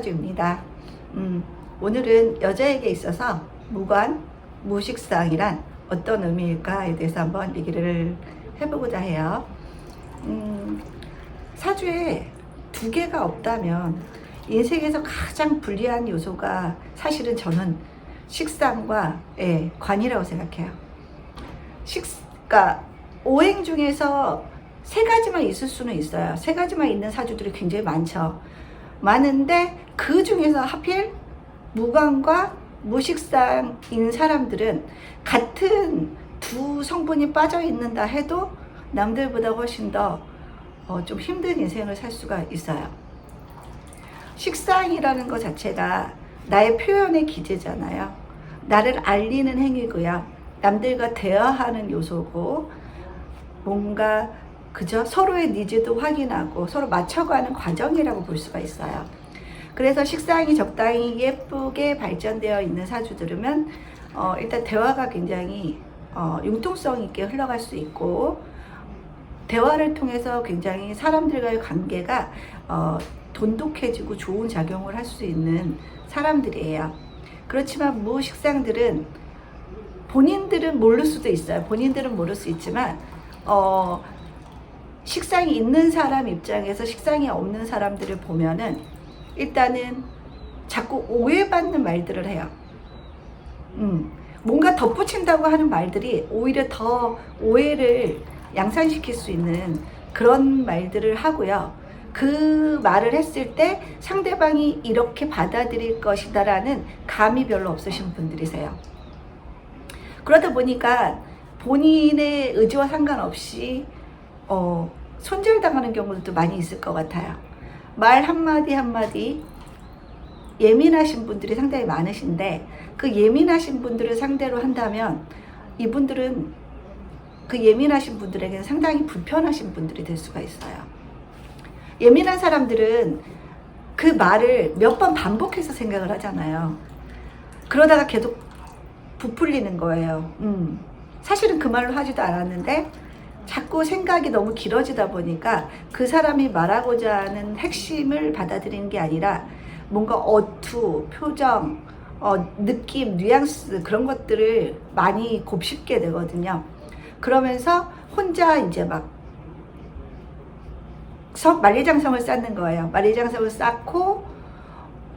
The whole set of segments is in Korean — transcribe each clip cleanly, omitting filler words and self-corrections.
사주입니다. 오늘은 여자에게 있어서 무관, 무식상이란 어떤 의미일까에 대해서 한번 얘기를 해보고자 해요. 사주에 두 개가 없다면 인생에서 가장 불리한 요소가 사실은 저는 식상과 관이라고 생각해요. 그러니까 오행 중에서 세 가지만 있을 수는 있어요. 세 가지만 있는 사주들이 굉장히 많은데 그 중에서 하필 무관과 무식상인 사람들은 같은 두 성분이 빠져 있는다 해도 남들보다 훨씬 더 좀 힘든 인생을 살 수가 있어요. 식상이라는 것 자체가 나의 표현의 기제잖아요. 나를 알리는 행위고요. 남들과 대화하는 요소고, 뭔가 그저 서로의 니즈도 확인하고 서로 맞춰가는 과정이라고 볼 수가 있어요. 그래서 식상이 적당히 예쁘게 발전되어 있는 사주들이면 일단 대화가 굉장히 융통성 있게 흘러갈 수 있고, 대화를 통해서 굉장히 사람들과의 관계가 돈독해지고 좋은 작용을 할 수 있는 사람들이에요. 그렇지만 무식상들은 본인들은 모를 수도 있어요. 본인들은 모를 수 있지만 식상이 있는 사람 입장에서 식상이 없는 사람들을 보면은 일단은 자꾸 오해받는 말들을 해요. 뭔가 덧붙인다고 하는 말들이 오히려 더 오해를 양산시킬 수 있는 그런 말들을 하고요. 그 말을 했을 때 상대방이 이렇게 받아들일 것이다라는 감이 별로 없으신 분들이세요. 그러다 보니까 본인의 의지와 상관없이 손절당하는 경우도 많이 있을 것 같아요. 말 한마디 한마디 예민하신 분들이 상당히 많으신데, 그 예민하신 분들을 상대로 한다면 이분들은 그 예민하신 분들에게는 상당히 불편하신 분들이 될 수가 있어요. 예민한 사람들은 그 말을 몇 번 반복해서 생각을 하잖아요. 그러다가 계속 부풀리는 거예요. 사실은 그 말로 하지도 않았는데 자꾸 생각이 너무 길어지다 보니까 그 사람이 말하고자 하는 핵심을 받아들이는 게 아니라 뭔가 어투, 표정, 느낌, 뉘앙스 그런 것들을 많이 곱씹게 되거든요. 그러면서 혼자 이제 막 만리장성을 쌓는 거예요. 만리장성을 쌓고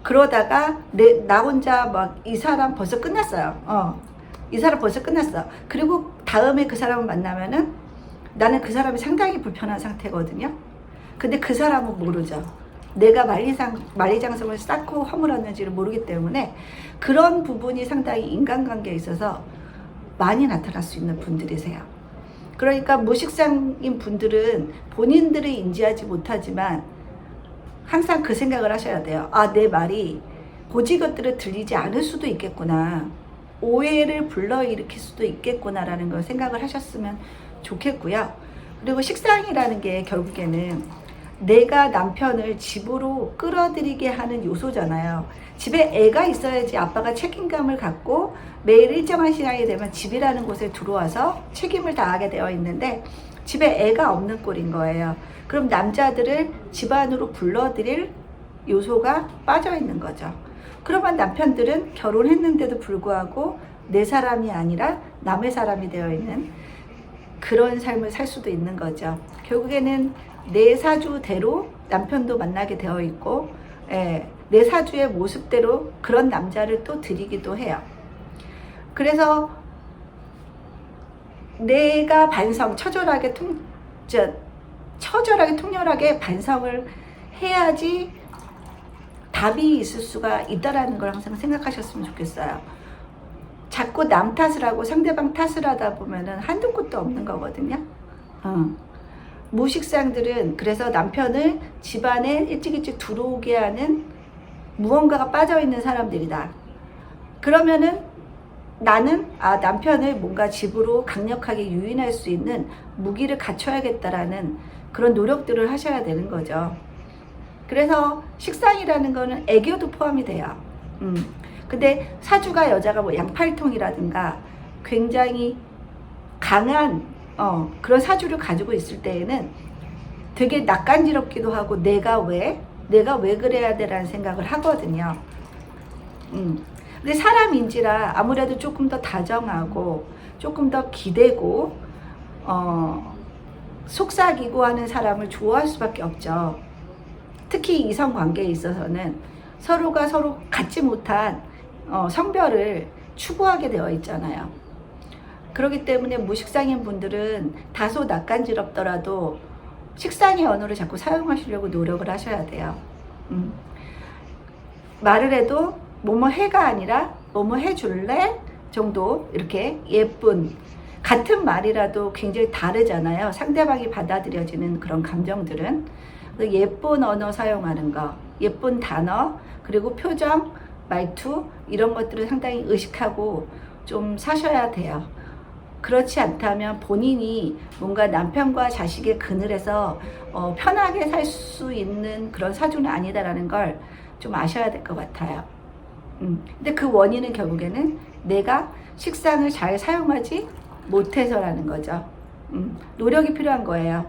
그러다가 나 혼자 막 이 사람 벌써 끝났어요. 이 사람 벌써 끝났어. 그리고 다음에 그 사람을 만나면은 나는 그 사람이 상당히 불편한 상태거든요. 근데 그 사람은 모르죠. 내가 만리장성을 쌓고 허물었는지를 모르기 때문에 그런 부분이 상당히 인간관계에 있어서 많이 나타날 수 있는 분들이세요. 그러니까 무식상인 분들은 본인들을 인지하지 못하지만 항상 그 생각을 하셔야 돼요. 내 말이 고지것들을 들리지 않을 수도 있겠구나. 오해를 불러일으킬 수도 있겠구나라는 걸 생각을 하셨으면 좋겠고요. 그리고 식상이라는 게 결국에는 내가 남편을 집으로 끌어들이게 하는 요소잖아요. 집에 애가 있어야지 아빠가 책임감을 갖고 매일 일정한 시간이 되면 집이라는 곳에 들어와서 책임을 다하게 되어 있는데 집에 애가 없는 꼴인 거예요. 그럼 남자들을 집안으로 불러들일 요소가 빠져 있는 거죠. 그러면 남편들은 결혼했는데도 불구하고 내 사람이 아니라 남의 사람이 되어 있는 그런 삶을 살 수도 있는 거죠. 결국에는 내 사주대로 남편도 만나게 되어 있고, 내 사주의 모습대로 그런 남자를 또 드리기도 해요. 그래서 내가 처절하게 통렬하게 반성을 해야지 답이 있을 수가 있다라는 걸 항상 생각하셨으면 좋겠어요. 자꾸 남 탓을 하고 상대방 탓을 하다 보면은 한두 끝도 없는 거거든요. 무식상들은 그래서 남편을 집안에 일찍 들어오게 하는 무언가가 빠져있는 사람들이다. 그러면은 나는 남편을 뭔가 집으로 강력하게 유인할 수 있는 무기를 갖춰야겠다라는 그런 노력들을 하셔야 되는 거죠. 그래서 식상이라는 거는 애교도 포함이 돼요. 근데 사주가 여자가 뭐 양팔통이라든가 굉장히 강한 그런 사주를 가지고 있을 때에는 되게 낯간지럽기도 하고 내가 왜 내가 왜 그래야 되라는 생각을 하거든요. 근데 사람인지라 아무래도 조금 더 다정하고 조금 더 기대고 속삭이고 하는 사람을 좋아할 수밖에 없죠. 특히 이성 관계에 있어서는 서로가 서로 갖지 못한 성별을 추구하게 되어 있잖아요. 그렇기 때문에 무식상인 분들은 다소 낯간지럽더라도 식상의 언어를 자꾸 사용하시려고 노력을 하셔야 돼요. 말을 해도 뭐뭐 해가 아니라 뭐뭐 해줄래? 정도 이렇게 예쁜 같은 말이라도 굉장히 다르잖아요. 상대방이 받아들여지는 그런 감정들은. 예쁜 언어 사용하는 거, 예쁜 단어, 그리고 표정, 말투 이런 것들을 상당히 의식하고 좀 사셔야 돼요. 그렇지 않다면 본인이 뭔가 남편과 자식의 그늘에서 편하게 살 수 있는 그런 사주는 아니다라는 걸 좀 아셔야 될 것 같아요. 근데 그 원인은 결국에는 내가 식상을 잘 사용하지 못해서라는 거죠. 노력이 필요한 거예요.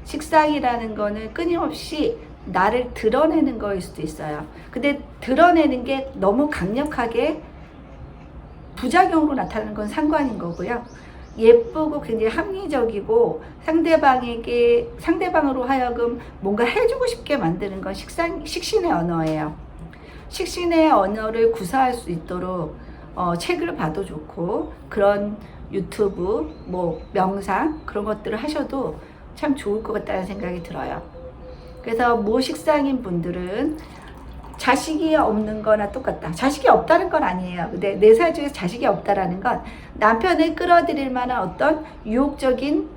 식상이라는 거는 끊임없이 나를 드러내는 거일 수도 있어요. 근데 드러내는 게 너무 강력하게 부작용으로 나타나는 건 상관인 거고요. 예쁘고 굉장히 합리적이고 상대방으로 하여금 뭔가 해주고 싶게 만드는 건 식신의 언어예요. 식신의 언어를 구사할 수 있도록 책을 봐도 좋고 그런 유튜브, 명상 그런 것들을 하셔도 참 좋을 것 같다는 생각이 들어요. 그래서 무식상인 분들은 자식이 없는 거나 똑같다. 자식이 없다는 건 아니에요. 근데 내 사주에서 자식이 없다라는 건 남편을 끌어들일 만한 어떤 유혹적인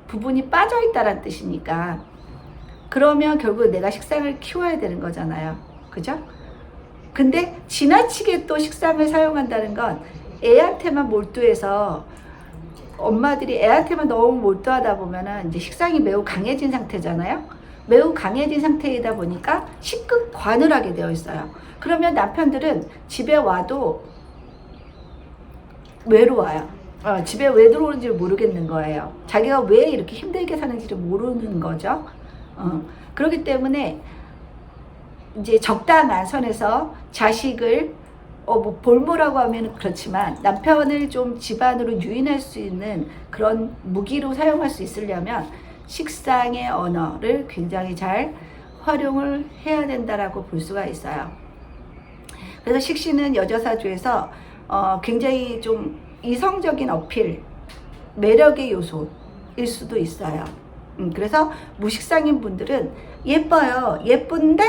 부분이 빠져있다는 뜻이니까 그러면 결국 내가 식상을 키워야 되는 거잖아요. 그죠? 근데 지나치게 또 식상을 사용한다는 건 애한테만 몰두해서 엄마들이 애한테만 너무 몰두하다 보면은 이제 식상이 매우 강해진 상태잖아요. 매우 강해진 상태이다 보니까 식극 관을 되어 있어요. 그러면 남편들은 집에 와도 외로워요. 집에 왜 들어오는지 모르겠는 거예요. 자기가 왜 이렇게 힘들게 사는지를 모르는 거죠. 그렇기 때문에 이제 적당한 선에서 자식을 볼모라고 하면 그렇지만 남편을 좀 집안으로 유인할 수 있는 그런 무기로 사용할 수 있으려면 식상의 언어를 굉장히 잘 활용을 해야 된다라고 볼 수가 있어요. 그래서 식신은 여자사주에서 굉장히 좀 이성적인 어필, 매력의 요소일 수도 있어요. 그래서 무식상인 분들은 예뻐요. 예쁜데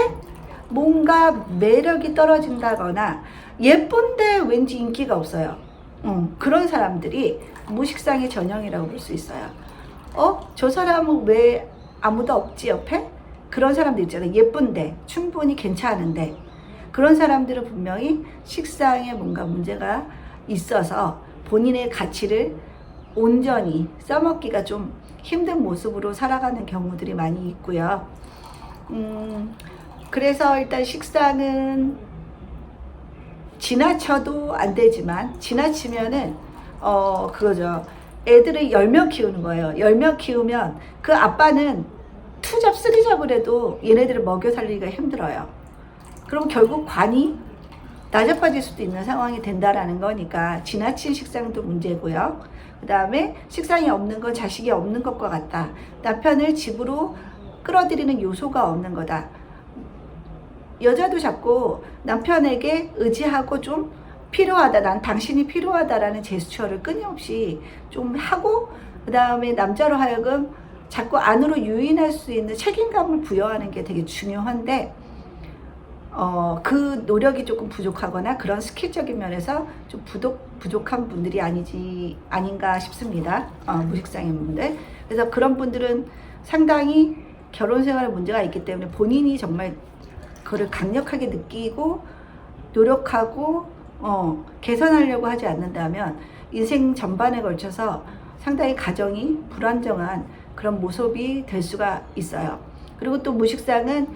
뭔가 매력이 떨어진다거나 예쁜데 왠지 인기가 없어요. 그런 사람들이 무식상의 전형이라고 볼 수 있어요. 저 사람은 왜 아무도 없지 옆에? 그런 사람들 있잖아요. 예쁜데 충분히 괜찮은데 그런 사람들은 분명히 식상에 뭔가 문제가 있어서 본인의 가치를 온전히 써먹기가 좀 힘든 모습으로 살아가는 경우들이 많이 있고요. 그래서 일단 식상은 지나쳐도 안 되지만 지나치면은 그거죠. 애들을 10명 키우는 거예요. 10명 키우면 그 아빠는 2잡, 3잡을 해도 얘네들을 먹여 살리기가 힘들어요. 그럼 결국 관이 낮아빠질 수도 있는 상황이 된다라는 거니까 지나친 식상도 문제고요. 그 다음에 식상이 없는 건 자식이 없는 것과 같다. 남편을 집으로 끌어들이는 요소가 없는 거다. 여자도 자꾸 남편에게 의지하고 좀 필요하다, 난 당신이 필요하다라는 제스처를 끊임없이 좀 하고 그 다음에 남자로 하여금 자꾸 안으로 유인할 수 있는 책임감을 부여하는 게 되게 중요한데 그 노력이 조금 부족하거나 그런 스킬적인 면에서 좀 부족한 분들이 아닌가 싶습니다. 무식상인 분들. 그래서 그런 분들은 상당히 결혼 생활에 문제가 있기 때문에 본인이 정말 그걸 강력하게 느끼고 노력하고 개선하려고 하지 않는다면 인생 전반에 걸쳐서 상당히 가정이 불안정한 그런 모습이 될 수가 있어요. 그리고 또 무식상은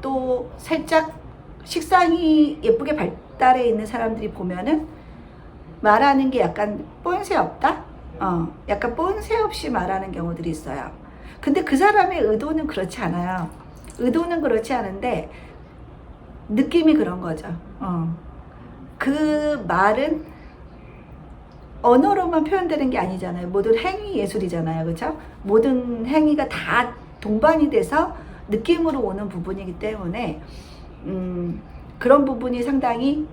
또 살짝 식상이 예쁘게 발달해 있는 사람들이 보면은 말하는 게 약간 뻔세 없다? 약간 뻔세 없이 말하는 경우들이 있어요. 근데 그 사람의 의도는 그렇지 않아요. 의도는 그렇지 않은데 느낌이 그런 거죠. 그 말은 언어로만 표현되는 게 아니잖아요. 모든 행위 예술이잖아요. 그렇죠? 모든 행위가 다 동반이 돼서 느낌으로 오는 부분이기 때문에 그런 부분이 상당히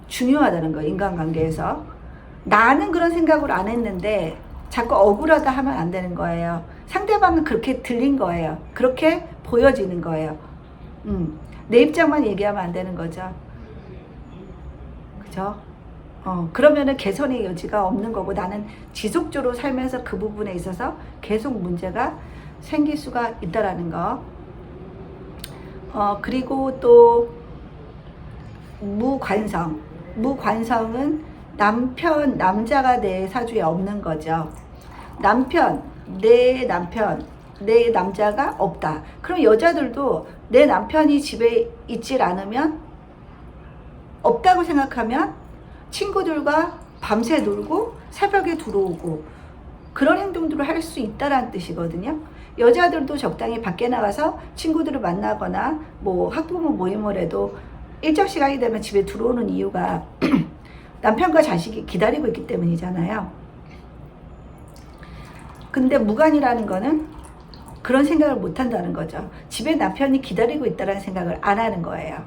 중요하다는 거예요. 인간관계에서. 나는 그런 생각을 안 했는데 자꾸 억울하다 하면 안 되는 거예요. 상대방은 그렇게 들린 거예요. 그렇게 보여지는 거예요. 내 입장만 얘기하면 안 되는 거죠. 그죠? 그러면은 개선의 여지가 없는 거고 나는 지속적으로 살면서 그 부분에 있어서 계속 문제가 생길 수가 있다라는 거. 그리고 또 무관성. 무관성은 남자가 내 사주에 없는 거죠. 내 남자가 없다. 그럼 여자들도 내 남편이 집에 있질 않으면 없다고 생각하면 친구들과 밤새 놀고 새벽에 들어오고 그런 행동들을 할 수 있다라는 뜻이거든요. 여자들도 적당히 밖에 나가서 친구들을 만나거나 뭐 학부모 모임을 해도 일정 시간이 되면 집에 들어오는 이유가 남편과 자식이 기다리고 있기 때문이잖아요. 근데 무관이라는 거는 그런 생각을 못 한다는 거죠. 집에 남편이 기다리고 있다는 생각을 안 하는 거예요.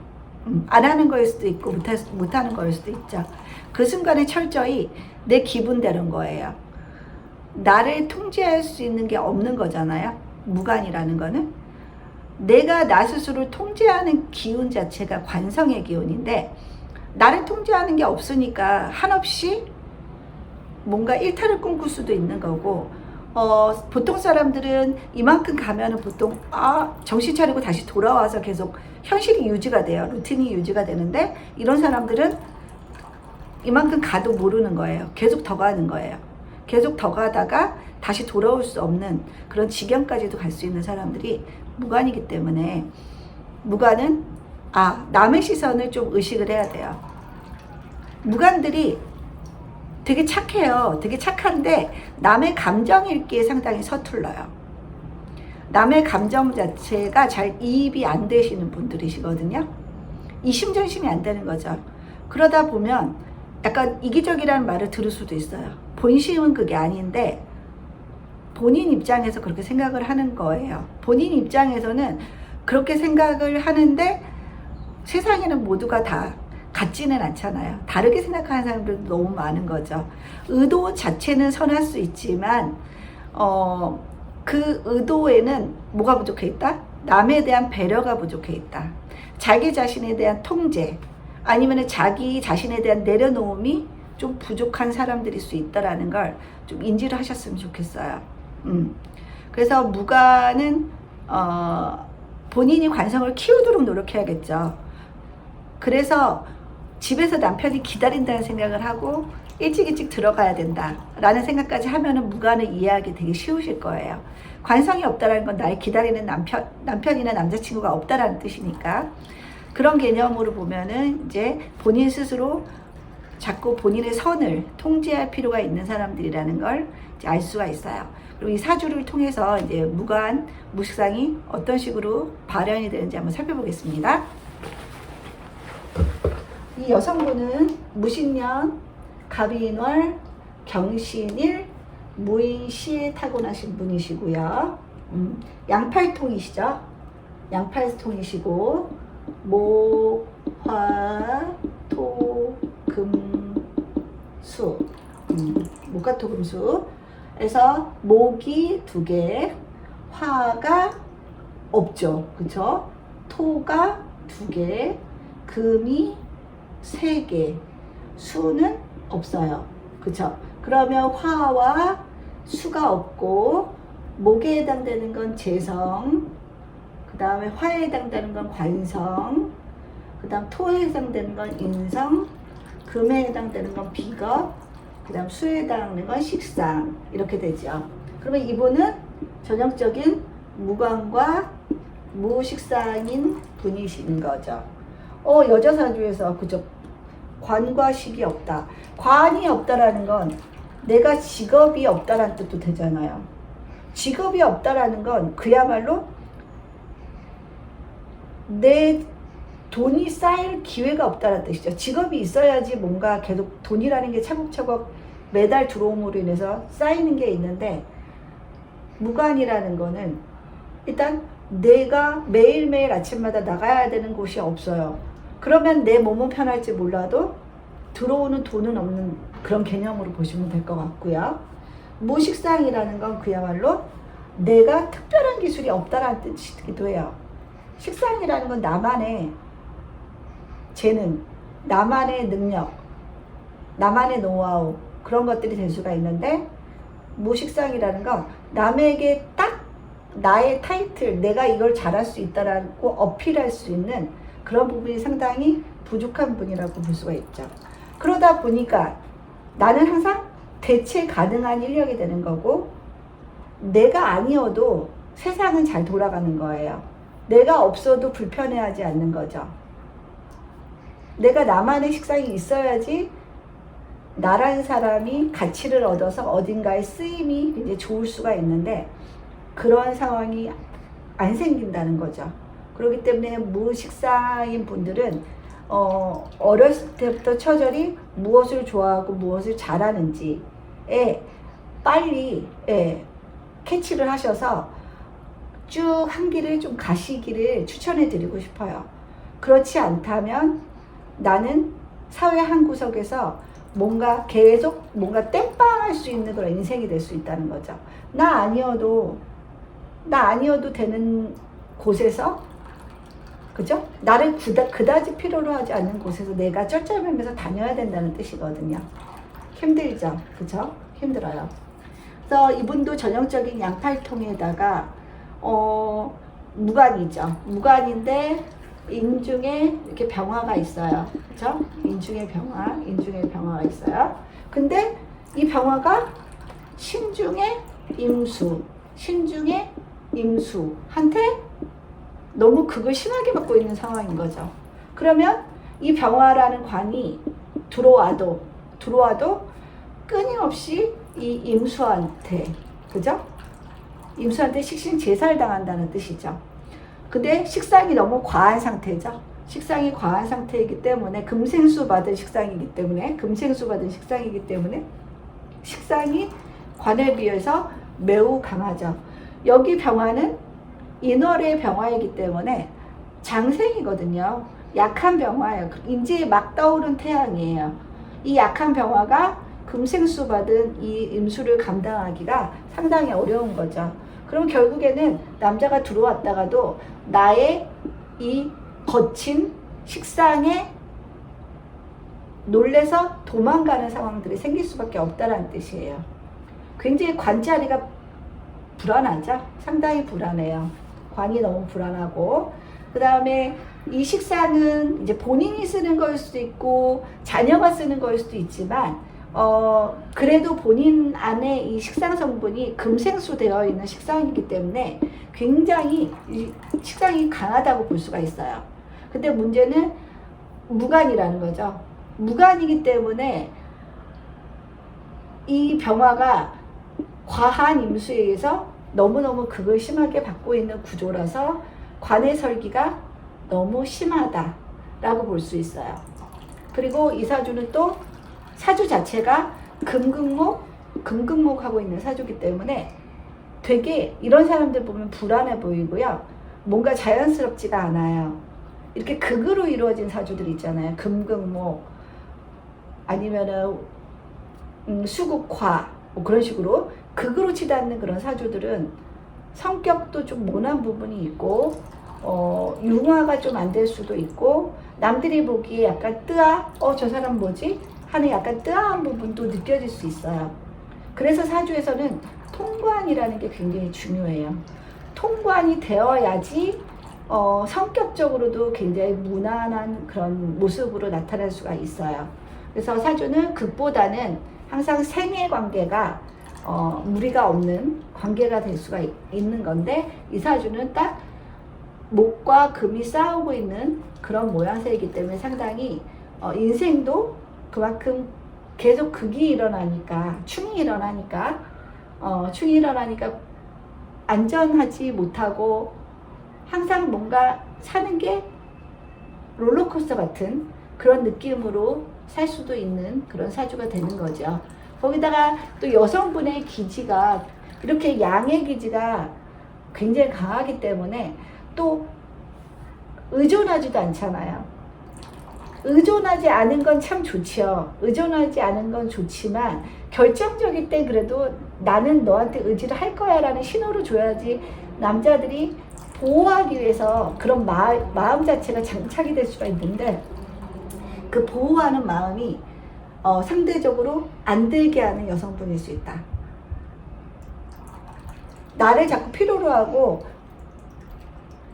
안 하는 거일 수도 있고 못 하는 거일 수도 있죠. 그 순간에 철저히 내 기분대로인 거예요. 나를 통제할 수 있는 게 없는 거잖아요. 무관이라는 거는. 내가 나 스스로를 통제하는 기운 자체가 관성의 기운인데 나를 통제하는 게 없으니까 한없이 뭔가 일탈을 꿈꿀 수도 있는 거고 보통 사람들은 이만큼 가면은 보통 정신 차리고 다시 돌아와서 계속 현실이 유지가 돼요. 루틴이 유지가 되는데 이런 사람들은 이만큼 가도 모르는 거예요. 계속 더 가는 거예요. 계속 더 가다가 다시 돌아올 수 없는 그런 지경까지도 갈 수 있는 사람들이 무관이기 때문에 무관은 남의 시선을 좀 의식을 해야 돼요. 무관들이 되게 착해요. 되게 착한데 남의 감정 읽기에 상당히 서툴러요. 남의 감정 자체가 잘 이입이 안 되시는 분들이시거든요. 이심전심이 안 되는 거죠. 그러다 보면 약간 이기적이라는 말을 들을 수도 있어요. 본심은 그게 아닌데 본인 입장에서 그렇게 생각을 하는 거예요. 본인 입장에서는 그렇게 생각을 하는데 세상에는 모두가 다 같지는 않잖아요. 다르게 생각하는 사람들도 너무 많은 거죠. 의도 자체는 선할 수 있지만 그 의도에는 뭐가 부족해 있다? 남에 대한 배려가 부족해 있다. 자기 자신에 대한 통제 아니면 자기 자신에 대한 내려놓음이 좀 부족한 사람들일 수 있다라는 걸 좀 인지를 하셨으면 좋겠어요. 그래서 무관은 본인이 관성을 키우도록 노력해야겠죠. 그래서 집에서 남편이 기다린다는 생각을 하고 일찍 들어가야 된다라는 생각까지 하면은 무관을 이해하기 되게 쉬우실 거예요. 관성이 없다라는 건 나의 기다리는 남편이나 남자친구가 없다라는 뜻이니까 그런 개념으로 보면은 이제 본인 스스로 자꾸 본인의 선을 통제할 필요가 있는 사람들이라는 걸 이제 알 수가 있어요. 그리고 이 사주를 통해서 이제 무관, 무식상이 어떤 식으로 발현이 되는지 한번 살펴보겠습니다. 이 여성분은 무신년, 갑인월, 경신일, 무인시에 타고나신 분이시고요. 양팔통이시죠. 양팔통이시고 목, 화, 토, 금, 수. 목화, 토, 금, 수. 그래서 목이 2개, 화가 없죠. 그쵸? 토가 2개, 금이 3개, 수는 없어요. 그쵸? 그러면 화와 수가 없고 목에 해당되는 건 재성, 그 다음에 화에 해당되는 건 관성, 그 다음 토에 해당되는 건 인성, 금에 해당되는 건 비겁, 그 다음 수에 해당하는 건 식상. 이렇게 되죠. 그러면 이분은 전형적인 무관과 무식상인 분이신 거죠. 여자 사주에서 그죠? 관과 식이 없다. 관이 없다라는 건 내가 직업이 없다라는 뜻도 되잖아요. 직업이 없다라는 건 그야말로 내 돈이 쌓일 기회가 없다는 뜻이죠. 직업이 있어야지 뭔가 계속 돈이라는 게 차곡차곡 매달 들어옴으로 인해서 쌓이는 게 있는데, 무관이라는 거는 일단 내가 매일매일 아침마다 나가야 되는 곳이 없어요. 그러면 내 몸은 편할지 몰라도 들어오는 돈은 없는 그런 개념으로 보시면 될 것 같고요. 무식상이라는 건 그야말로 내가 특별한 기술이 없다라는 뜻이기도 해요. 식상이라는 건 나만의 재능, 나만의 능력, 나만의 노하우, 그런 것들이 될 수가 있는데, 무식상이라는 건 남에게 딱 나의 타이틀, 내가 이걸 잘할 수 있다라고 어필할 수 있는 그런 부분이 상당히 부족한 분이라고 볼 수가 있죠. 그러다 보니까 나는 항상 대체 가능한 인력이 되는 거고, 내가 아니어도 세상은 잘 돌아가는 거예요. 내가 없어도 불편해하지 않는 거죠. 내가 나만의 식상이 있어야지 나라는 사람이 가치를 얻어서 어딘가에 쓰임이 굉장히 좋을 수가 있는데, 그런 상황이 안 생긴다는 거죠. 그렇기 때문에 무식상인 분들은 어렸을 때부터 처절히 무엇을 좋아하고 무엇을 잘하는지에 빨리 캐치를 하셔서 쭉 한 길을 좀 가시기를 추천해 드리고 싶어요. 그렇지 않다면 나는 사회 한 구석에서 뭔가 계속 뭔가 땜빵할 수 있는 그런 인생이 될 수 있다는 거죠. 나 아니어도 되는 곳에서, 그죠? 나를 그다지 필요로 하지 않는 곳에서 내가 쩔쩔매면서 다녀야 된다는 뜻이거든요. 힘들죠? 그죠? 힘들어요. 그래서 이분도 전형적인 양팔통에다가 무관이죠. 무관인데 인중에 이렇게 병화가 있어요. 그죠? 인중에 병화가 있어요. 근데 이 병화가 신중에 임수한테 너무 극을 심하게 받고 있는 상황인 거죠. 그러면 이 병화라는 관이 들어와도 끊임없이 이 임수한테, 그죠? 임수한테 식신제살 당한다는 뜻이죠. 근데 식상이 너무 과한 상태죠. 식상이 과한 상태이기 때문에 금생수 받은 식상이기 때문에 식상이 관에 비해서 매우 강하죠. 여기 병화는 인월의 병화이기 때문에 장생이거든요. 약한 병화예요. 인지에 막 떠오른 태양이에요. 이 약한 병화가 금생수 받은 이 임수를 감당하기가 상당히 어려운 거죠. 그럼 결국에는 남자가 들어왔다가도 나의 이 거친 식상에 놀래서 도망가는 상황들이 생길 수밖에 없다는 뜻이에요. 굉장히 관자리가 불안하죠? 상당히 불안해요. 관이 너무 불안하고, 그 다음에 이 식상은 이제 본인이 쓰는 거일 수도 있고 자녀가 쓰는 거일 수도 있지만 그래도 본인 안에 이 식상 성분이 금생수 되어 있는 식상이기 때문에 굉장히 이 식상이 강하다고 볼 수가 있어요. 근데 문제는 무관이라는 거죠. 무관이기 때문에 이 병화가 과한 임수에 의해서 너무너무 극을 심하게 받고 있는 구조라서 관의 설기가 너무 심하다라고 볼 수 있어요. 그리고 이 사주는 또 사주 자체가 금극목 하고 있는 사주기 때문에 되게 이런 사람들 보면 불안해 보이고요. 뭔가 자연스럽지가 않아요. 이렇게 극으로 이루어진 사주들 있잖아요. 금극목 아니면은 수국화 뭐 그런 식으로 극으로 치닫는 그런 사주들은 성격도 좀 모난 부분이 있고 융화가 좀 안 될 수도 있고 남들이 보기에 약간 저 사람 뭐지? 하는 약간 뜨아한 부분도 느껴질 수 있어요. 그래서 사주에서는 통관이라는 게 굉장히 중요해요. 통관이 되어야지 성격적으로도 굉장히 무난한 그런 모습으로 나타날 수가 있어요. 그래서 사주는 극보다는 항상 생애 관계가 무리가 없는 관계가 될 수가 있는 건데, 이 사주는 딱 목과 금이 싸우고 있는 그런 모양새이기 때문에 상당히 인생도 그만큼 계속 극이 일어나니까 충이 일어나니까 안전하지 못하고 항상 뭔가 사는 게 롤러코스터 같은 그런 느낌으로 살 수도 있는 그런 사주가 되는 거죠. 거기다가 또 여성분의 기지가 이렇게 양의 기지가 굉장히 강하기 때문에 또 의존하지도 않잖아요. 의존하지 않은 건 참 좋죠. 의존하지 않은 건 좋지만 결정적일 때 그래도 나는 너한테 의지를 할 거야 라는 신호를 줘야지 남자들이 보호하기 위해서 그런 마음 자체가 장착이 될 수가 있는데 그 보호하는 마음이 상대적으로 안 들게 하는 여성분일 수 있다. 나를 자꾸 필요로 하고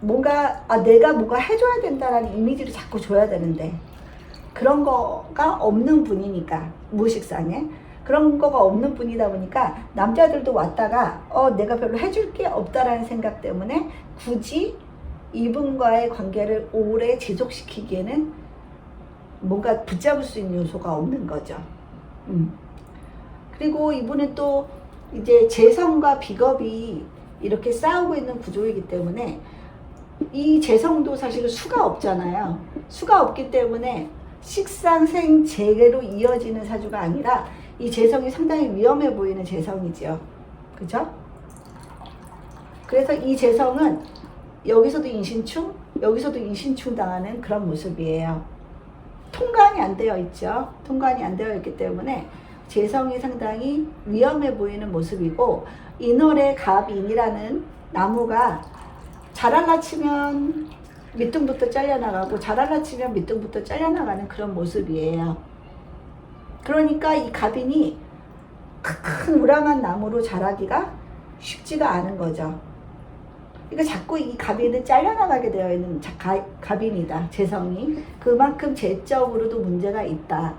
뭔가 내가 뭔가 해줘야 된다라는 이미지를 자꾸 줘야 되는데 그런 거가 없는 분이니까 무의식상에 그런 거가 없는 분이다 보니까 남자들도 왔다가 내가 별로 해줄 게 없다라는 생각 때문에 굳이 이분과의 관계를 오래 지속시키기에는 뭔가 붙잡을 수 있는 요소가 없는 거죠. 그리고 이분은 또 이제 재성과 비겁이 이렇게 싸우고 있는 구조이기 때문에 이 재성도 사실 수가 없잖아요. 수가 없기 때문에 식상생재로 이어지는 사주가 아니라 이 재성이 상당히 위험해 보이는 재성이죠. 그죠? 그래서 이 재성은 여기서도 인신충, 여기서도 인신충 당하는 그런 모습이에요. 통관이 안 되어 있죠. 통관이 안 되어 있기 때문에 재성이 상당히 위험해 보이는 모습이고 인월의 갑인이라는 나무가 자랄라 치면 밑둥부터 잘려나가고 자랄라 치면 밑둥부터 잘려나가는 그런 모습이에요. 그러니까 이 갑인이 큰 우람한 나무로 자라기가 쉽지가 않은 거죠. 그러니까 자꾸 이 갑인은 잘려나가게 되어 있는 갑인이다. 재성이. 그만큼 재적으로도 문제가 있다.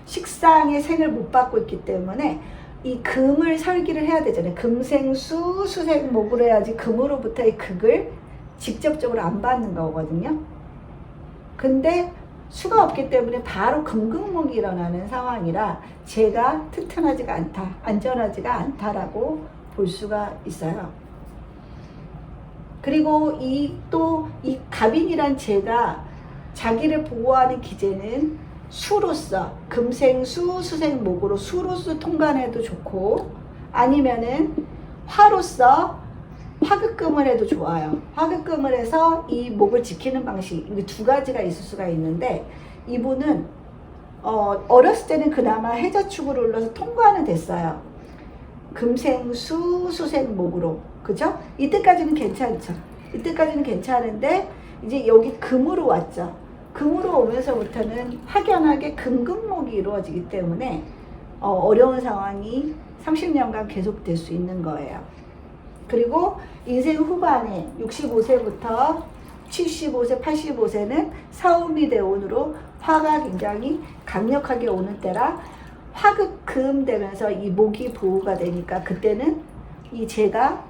식상의 생을 못 받고 있기 때문에 이 금을 설기를 해야 되잖아요. 금생수, 수생목으로 해야지 금으로부터의 극을 직접적으로 안 받는 거거든요. 근데 수가 없기 때문에 바로 금극목이 일어나는 상황이라 재가 튼튼하지가 않다, 안전하지가 않다라고 볼 수가 있어요. 그리고 이 갑인이란 재가 자기를 보호하는 기제는 수로서 금생수, 수생목으로 수로서 통관해도 좋고 아니면은 화로서 화극금을 해도 좋아요. 화극금을 해서 이 목을 지키는 방식 두 가지가 있을 수가 있는데 이분은 어렸을 때는 그나마 해자축으로 올라서 통과는 됐어요. 금생수, 수생목으로. 그죠? 이때까지는 괜찮죠. 이때까지는 괜찮은데 이제 여기 금으로 왔죠. 금으로 오면서부터는 확연하게 금극목이 이루어지기 때문에 어려운 상황이 30년간 계속될 수 있는 거예요. 그리고 인생 후반에 65세부터 75세, 85세는 사오미 대운으로 화가 굉장히 강력하게 오는 때라 화극금 되면서 이 목이 보호가 되니까 그때는 이 재가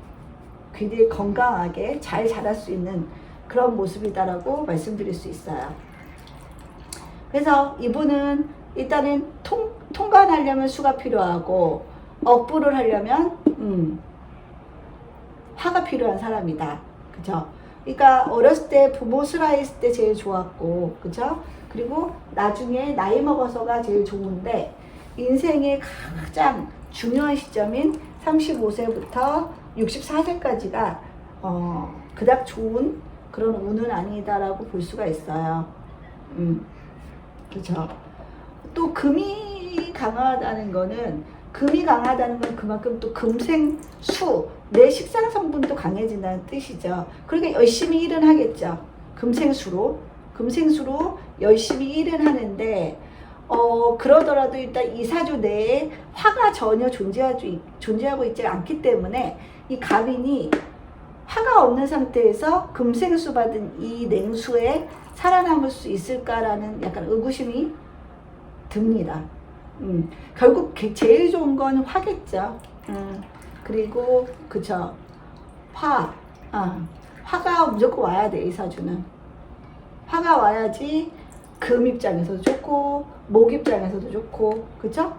굉장히 건강하게 잘 자랄 수 있는 그런 모습이다라고 말씀드릴 수 있어요. 그래서 이분은 일단은 통관하려면 수가 필요하고 억부를 하려면 화가 필요한 사람이다. 그죠? 그러니까 어렸을 때 부모 슬하했을 때 제일 좋았고, 그죠? 그리고 나중에 나이 먹어서가 제일 좋은데 인생의 가장 중요한 시점인 35세부터 64세까지가 그닥 좋은 그런 운은 아니다라고 볼 수가 있어요. 그렇죠. 또 금이 강하다는 건 그만큼 또 금생수, 내 식상 성분도 강해진다는 뜻이죠. 그러니까 열심히 일은 하겠죠. 금생수로 열심히 일은 하는데 그러더라도 일단 이 사주 내에 화가 전혀 존재하고 있지 않기 때문에 이 갑인이 화가 없는 상태에서 금생수 받은 이 냉수에 살아남을 수 있을까라는 약간 의구심이 듭니다. 결국 제일 좋은 건 화겠죠. 그리고 그쵸, 화가 무조건 와야 돼. 이 사주는 화가 와야지 금 입장에서도 좋고 목 입장에서도 좋고, 그쵸?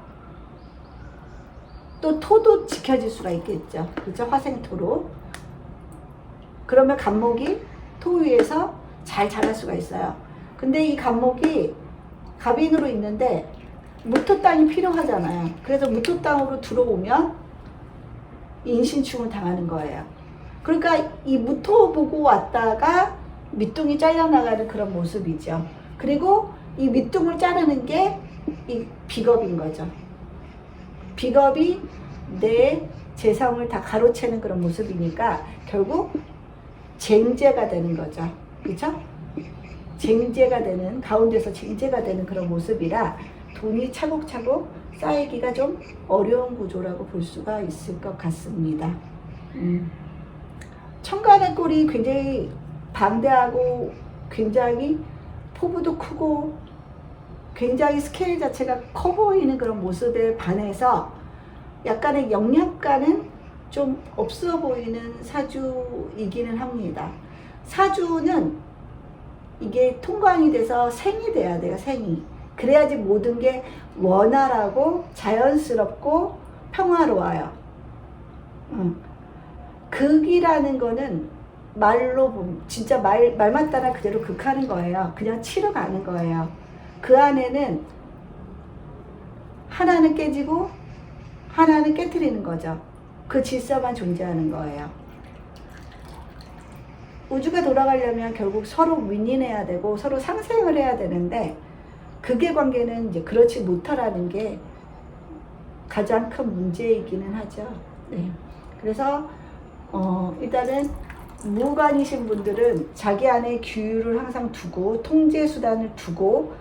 또 토도 지켜질 수가 있겠죠. 그쵸? 화생토로. 그러면 간목이 토 위에서 잘 자랄 수가 있어요. 근데 이 갑목이 갑인으로 있는데 무토 땅이 필요하잖아요. 그래서 무토 땅으로 들어오면 인신충을 당하는 거예요. 그러니까 이 무토 보고 왔다가 밑둥이 잘려나가는 그런 모습이죠. 그리고 이 밑둥을 자르는 게 이 비겁인 거죠. 비겁이 내 재성을 다 가로채는 그런 모습이니까 결국 쟁제가 되는 거죠. 그렇죠? 쟁제가 되는, 가운데서 쟁제가 되는 그런 모습이라 돈이 차곡차곡 쌓이기가 좀 어려운 구조라고 볼 수가 있을 것 같습니다. 천간의 꼴이 굉장히 방대하고 굉장히 포부도 크고 굉장히 스케일 자체가 커 보이는 그런 모습에 반해서 약간의 영양가는 좀 없어 보이는 사주이기는 합니다. 사주는 이게 통관이 돼서 생이 돼야 돼요. 생이. 그래야지 모든 게 원활하고 자연스럽고 평화로워요. 극이라는 거는 말로 보면 진짜 말만 따라 그대로 극하는 거예요. 그냥 치러 가는 거예요. 그 안에는 하나는 깨지고 하나는 깨트리는 거죠. 그 질서만 존재하는 거예요. 우주가 돌아가려면 결국 서로 윈윈해야 되고 서로 상생을 해야 되는데 극의 관계는 이제 그렇지 못하라는 게 가장 큰 문제이기는 하죠. 네. 그래서 일단은 무관이신 분들은 자기 안에 규율을 항상 두고 통제 수단을 두고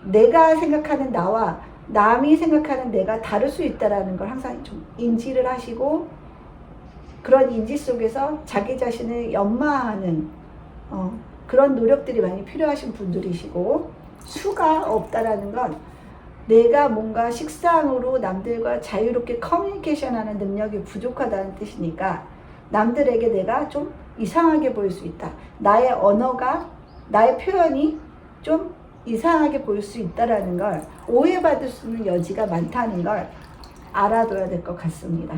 내가 생각하는 나와 남이 생각하는 내가 다를 수 있다라는 걸 항상 좀 인지를 하시고 그런 인지 속에서 자기 자신을 연마하는 그런 노력들이 많이 필요하신 분들이시고 수가 없다라는 건 내가 뭔가 식상으로 남들과 자유롭게 커뮤니케이션하는 능력이 부족하다는 뜻이니까 남들에게 내가 좀 이상하게 보일 수 있다. 나의 언어가 나의 표현이 좀 이상하게 보일 수 있다라는 걸 오해받을 수 있는 여지가 많다는 걸 알아둬야 될 것 같습니다.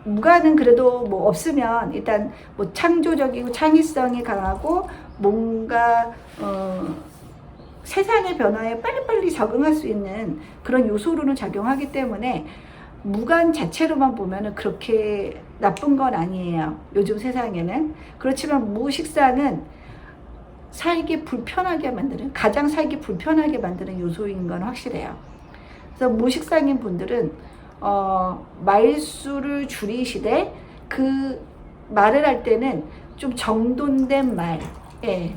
무관은 그래도 뭐 없으면 일단 뭐 창조적이고 창의성이 강하고 뭔가 세상의 변화에 빨리빨리 적응할 수 있는 그런 요소로는 작용하기 때문에 무관 자체로만 보면은 그렇게 나쁜 건 아니에요. 요즘 세상에는. 그렇지만 무식상은 살기 불편하게 만드는, 가장 살기 불편하게 만드는 요소인 건 확실해요. 그래서 무식상인 분들은 말수를 줄이시되 그 말을 할 때는 좀 정돈된 말, 예.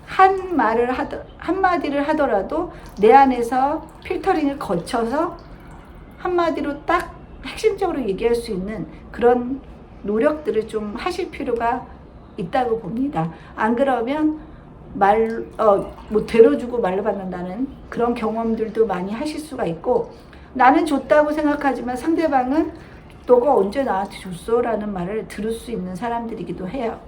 한마디를 하더라도 내 안에서 필터링을 거쳐서 한마디로 딱 핵심적으로 얘기할 수 있는 그런 노력들을 좀 하실 필요가 있다고 봅니다. 안 그러면 뭐 되로주고 말로 받는다는 그런 경험들도 많이 하실 수가 있고 나는 줬다고 생각하지만 상대방은 너가 언제 나한테 줬어? 라는 말을 들을 수 있는 사람들이기도 해요.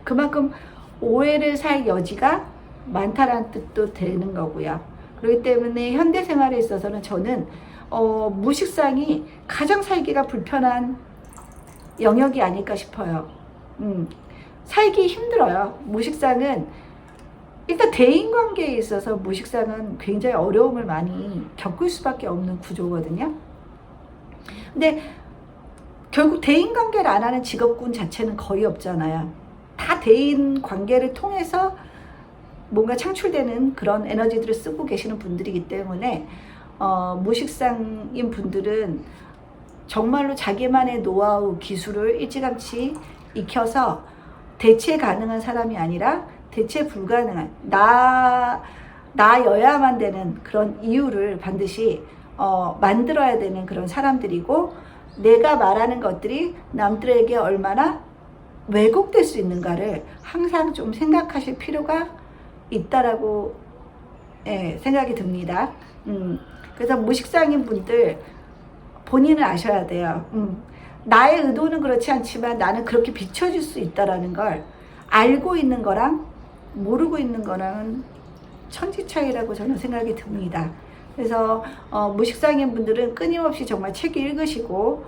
그만큼 오해를 살 여지가 많다라는 뜻도 되는 거고요. 그렇기 때문에 현대 생활에 있어서는 저는 무식상이 가장 살기가 불편한 영역이 아닐까 싶어요. 살기 힘들어요. 무식상은 일단 대인관계에 있어서 무식상은 굉장히 어려움을 많이 겪을 수밖에 없는 구조거든요. 근데 결국 대인관계를 안 하는 직업군 자체는 거의 없잖아요. 다 대인관계를 통해서 뭔가 창출되는 그런 에너지들을 쓰고 계시는 분들이기 때문에 무식상인 분들은 정말로 자기만의 노하우, 기술을 일찌감치 익혀서 대체 가능한 사람이 아니라 대체 불가능한 나여야만 되는 그런 이유를 반드시 만들어야 되는 그런 사람들이고 내가 말하는 것들이 남들에게 얼마나 왜곡될 수 있는가를 항상 좀 생각하실 필요가 있다라고 생각이 듭니다. 그래서 무식상인 분들 본인을 아셔야 돼요. 나의 의도는 그렇지 않지만 나는 그렇게 비춰질 수 있다라는 걸 알고 있는 거랑 모르고 있는 거랑은 천지 차이라고 저는 생각이 듭니다. 그래서 무식상인 분들은 끊임없이 정말 책을 읽으시고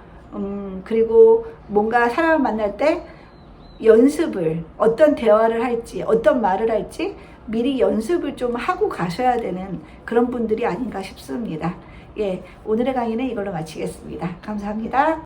그리고 뭔가 사람을 만날 때 연습을 어떤 대화를 할지 어떤 말을 할지 미리 연습을 좀 하고 가셔야 되는 그런 분들이 아닌가 싶습니다. 예, 오늘의 강의는 이걸로 마치겠습니다. 감사합니다.